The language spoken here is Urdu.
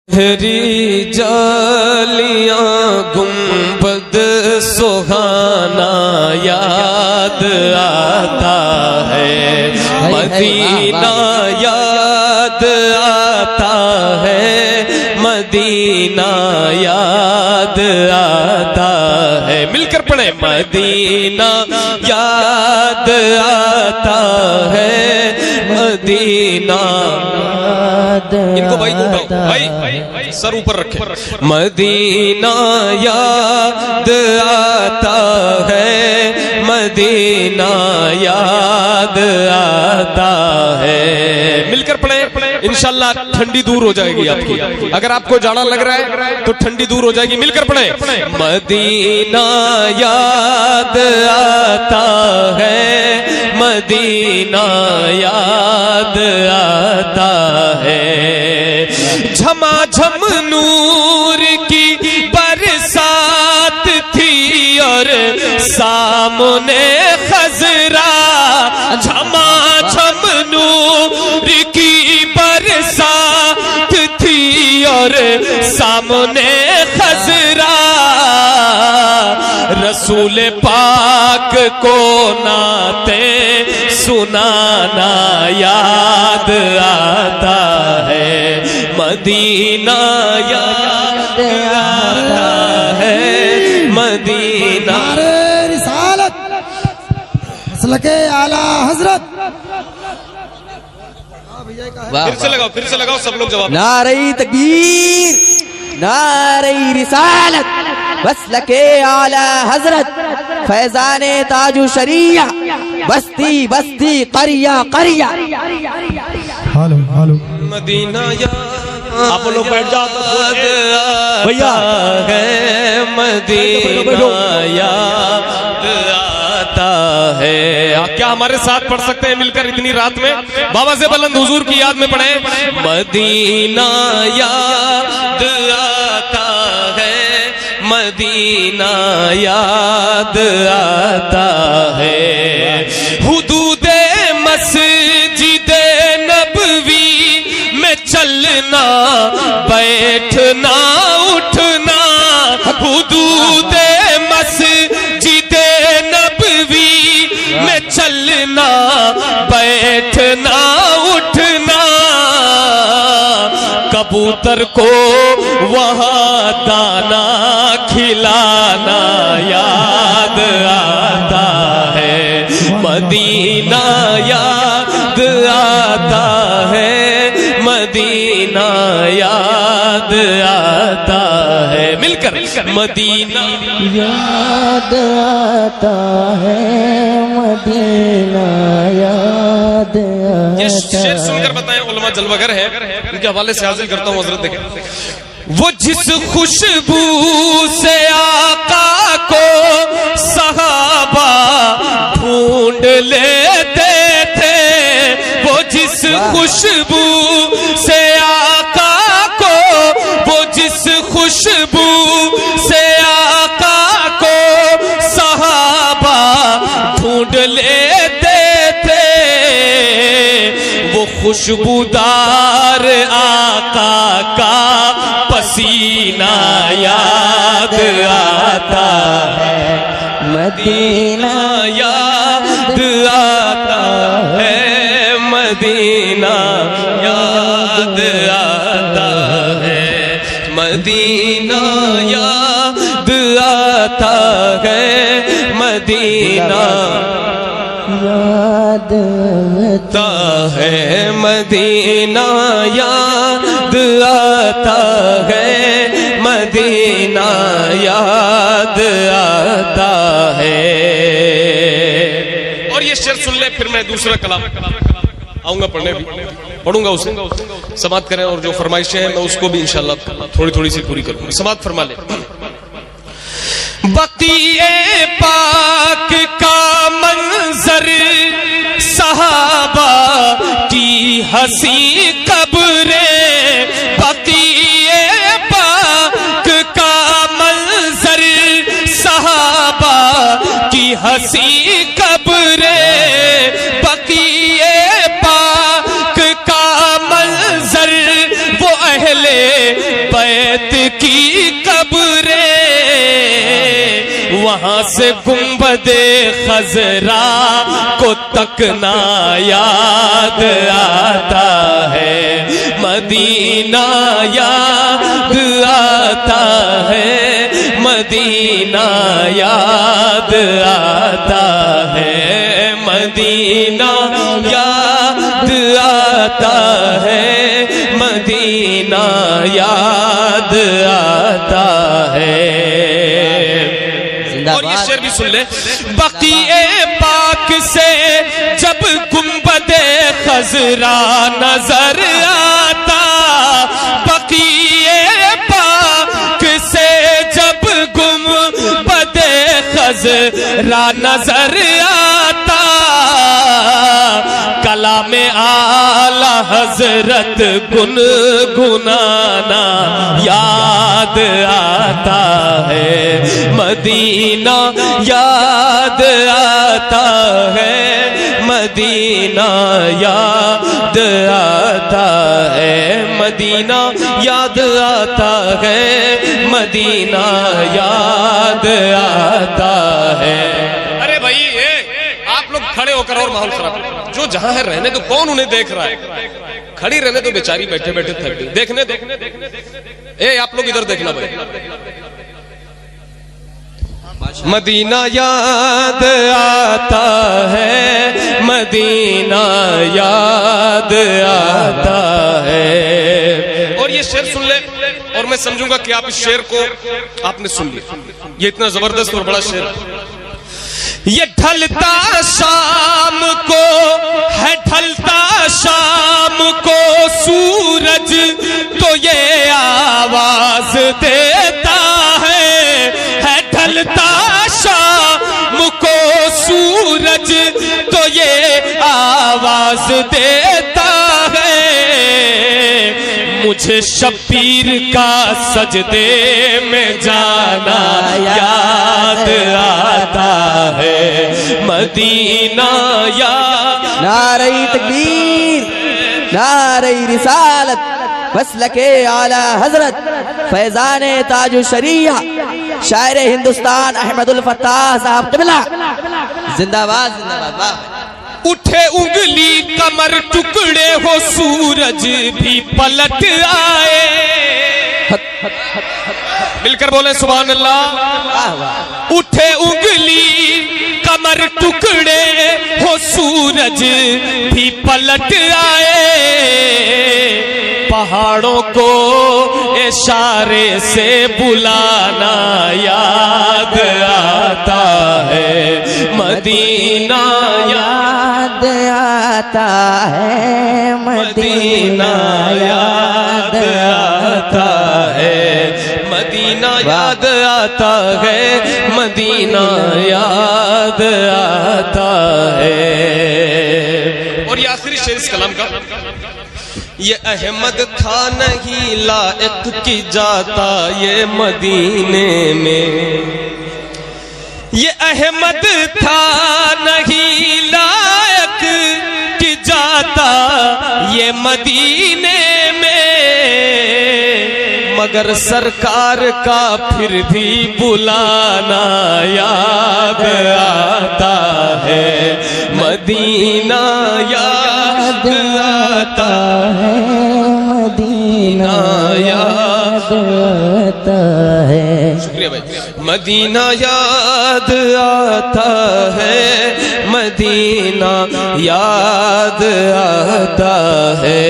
تیری جالیاں گنبد سہانا یاد آتا ہے، مدینہ یاد آتا ہے، مدینہ یاد آتا ہے۔ مل کر پڑھیں، مدینہ یاد آتا ہے، مدینہ۔ ان کو بھائی کو اٹھاؤ، بھائی سر اوپر رکھیں۔ مدینہ یاد آتا ہے، مدینہ یاد آتا ہے۔ مل کر پڑھیں، انشاءاللہ ٹھنڈی دور ہو جائے گی آپ کی۔ اگر آپ کو جاڑا لگ رہا ہے تو ٹھنڈی دور ہو جائے گی۔ مل کر پڑھیں، مدینہ یاد آتا ہے، مدینہ یاد آتا ہے۔ جھما جھم نور کی برسات تھی اور سامنے خضرا، جھما جھم نور کی برسات تھی اور سامنے خضرا، رسول پاک کو نعتیں سنانا یاد آتا ہے، مدینہ یاد آتا ہے، مدینہ۔ نعرہ رسالت مسلک اعلی حضرت۔ پھر سے لگاؤ سب لوگ جواب۔ نعرہ تکبیر، نعرہ رسالت، مسلک اعلی حضرت، فیضان تاج شریعہ، بستی بستی قریہ قریہ۔ ہالو مدینہ یاد آپ لوگ بیٹھ جاؤ بھیا ہے، مدینہ یاد آتا ہے۔ کیا ہمارے ساتھ پڑھ سکتے ہیں مل کر اتنی رات میں؟ بابا سے بلند حضور کی یاد میں پڑھیں، مدینہ یاد آتا ہے، مدینہ یاد آتا ہے۔ حدود مسجد نبوی میں چلنا بیٹھنا اٹھنا، حدود مسجد نبوی میں چلنا بیٹھنا اٹھنا، کبوتر کو وہاں دانا کھلانا یاد آتا ہے، مدینہ یاد آتا ہے، مدینہ یاد آتا ہے۔ مل کر مدینہ یاد آتا ہے، مدینہ یاد آتا ہے۔ یہ شعر سن کر بتائیں، علماء جلوہ گر ہے، ان کے حوالے سے حاصل کرتا ہوں حضرت دیکھیں۔ وہ جس خوشبو سے آقا کو صحابہ ڈھونڈ لیتے تھے، وہ جس خوشبو سے آقا کو، وہ جس خوشبو سے آقا کو صحابہ ڈھونڈ لیتے تھے، وہ خوشبودار آقا کا پسینہ یاد آتا ہے، مدینہ یاد آتا ہے، مدینہ یاد آتا ہے، مدینہ یاد آتا ہے، مدینہ یاد آتا ہے، مدینہ یاد آتا ہے، مدینہ یاد آتا ہے۔ اور یہ شعر سن لے، پھر میں دوسرا کلام آؤں گا پڑھنے، بھی پڑھوں گا اسے، سماعت کریں، اور جو فرمائشیں ہیں میں اس کو بھی انشاءاللہ تھوڑی تھوڑی سی پوری کروں گا۔ سماعت فرما لیں۔ بقیع پاک کا منظر، صحابہ کی حسین قبریں، بقیع پاک کا منظر، صحابہ کی حسین قبریں، بقیع پاک کا منظر، وہ اہل بیت کی قبریں، وہاں سے گنبد خضرا کو تکنا یاد آتا ہے، مدینہ یاد آتا ہے، مدینہ یاد آتا ہے، مدینہ یاد آتا ہے، مدینہ یاد آتا ہے۔ اور یہ شعر بھی سن لیں، بقیع پاک سے جب گنبد خضرا نظر آتا، بقیع پاک سے جب گنبد خضرا نظر آتا، کلام اعلی حضرت گنگنانا یاد آتا ہے، مدینہ یاد آتا ہے، مدینہ یاد آتا ہے، مدینہ یاد آتا ہے، مدینہ یاد آتا ہے۔ ارے بھائی آپ لوگ کھڑے ہو کر اور ماحول خراب، جو جہاں ہے رہنے تو، کون انہیں دیکھ رہا ہے؟ کھڑی رہنے تو بیچاری بیٹھے بیٹھے تھک گئی، دیکھنے دو۔ اے آپ لوگ ادھر دیکھنا بھائی، مدینہ یاد آتا ہے، مدینہ یاد آتا ہے۔ اور یہ شعر سن لے، اور میں سمجھوں گا کہ آپ اس شعر کو آپ نے سن لیا، یہ اتنا زبردست اور بڑا شعر ہے۔ یہ ڈھلتا شام کو ہے، ڈھلتا شام کو سورج تو یہ آواز دیتا ہے ڈھلتا شام کو سورج تو یہ آواز دیتا ہے، مجھے شبیر کا سجدے میں جانا یاد آتا ہے، مدینہ یاد۔ نعرہ تکبیر، نعرہ رسالت، مسلک اعلی حضرت فیضان تاج الشریعہ شاعر ہندوستان احمد الفتاح صاحب قبلہ زندہ باد، زندہ باد۔ اٹھے انگلی کمر ٹکڑے ہو سورج بھی پلٹ آئے، مل کر بولیں سبحان اللہ۔ اٹھے انگلی کمر ٹکڑے ہو سورج بھی پلٹ آئے، پہاڑوں کو اشارے سے بلانا یاد آتا ہے، مدینہ یاد آتا ہے، مدینہ یاد آتا ہے، مدینہ یاد آتا ہے، مدینہ یاد آتا ہے۔ اور یہ آخری شعر اس کلام کا، یہ احمد تھا نہیں لائق کی جاتا یہ مدینے میں، یہ احمد تھا نہیں لائق کی جاتا یہ مدینے میں، مگر سرکار کا پھر بھی بلانا یاد آتا ہے، مدینہ یاد آتا ہے، مدینہ یاد آتا ہے۔ شکریہ بھائی۔ مدینہ یاد آتا ہے، مدینہ یاد آتا ہے،